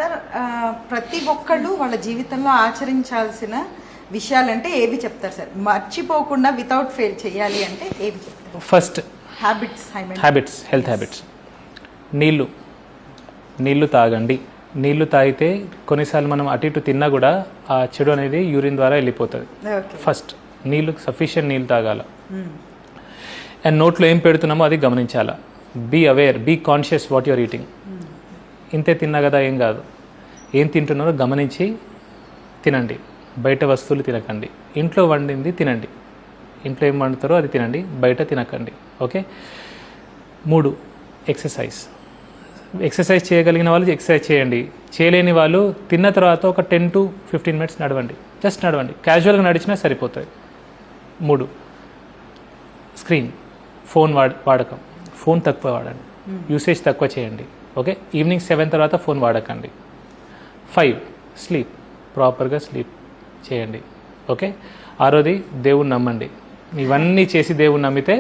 Sir ప్రతి ఒక్కళ్ళు వాళ్ళ జీవితంలో ఆచరించాల్సిన విషయాలంటే ఏవి చెప్తారు సార్? మర్చిపోకుండా వితౌట్ ఫెయిల్ చేయాలి అంటే ఏవి చెప్తారు? First habits, health habits. నీళ్లు తాగండి. నీళ్లు తాగితే కొన్నిసార్లు మనం అటు ఇటు తిన్నా కూడా ఆ చెడు అనేది యూరిన్ ద్వారా వెళ్ళిపోతుంది. ఫస్ట్ సఫిషియెంట్ నీళ్ళు తాగాల. అండ్ నోట్లో ఏం పెడుతున్నామో అది గమనించాలా. Be aware, be conscious what you're eating. ఇంతే తిన్నా కదా ఏం కాదు, ఏం తింటున్నారో గమనించి తినండి. బయట వస్తువులు తినకండి. ఇంట్లో వండింది తినండి. ఇంట్లో ఏం వండుతారో అది తినండి, బయట తినకండి. ఓకే. 3, ఎక్సర్సైజ్ చేయగలిగిన వాళ్ళు ఎక్సర్సైజ్ చేయండి. చేయలేని వాళ్ళు తిన్న తర్వాత ఒక 10 to 15 minutes నడవండి. జస్ట్ నడవండి, క్యాజువల్గా నడిచినా సరిపోతుంది. 3, ఫోన్ వాడకం. ఫోన్ తక్కువ వాడండి, యూసేజ్ తక్కువ చేయండి. ఓకే. ఈవినింగ్ 7 తర్వాత ఫోన్ వాడకండి. 5, స్లీప్. ప్రాపర్గా స్లీప్ చేయండి. ఓకే. 6ది దేవుణ్ణి నమ్మండి. ఇవన్నీ చేసి దేవుణ్ణి నమ్మితే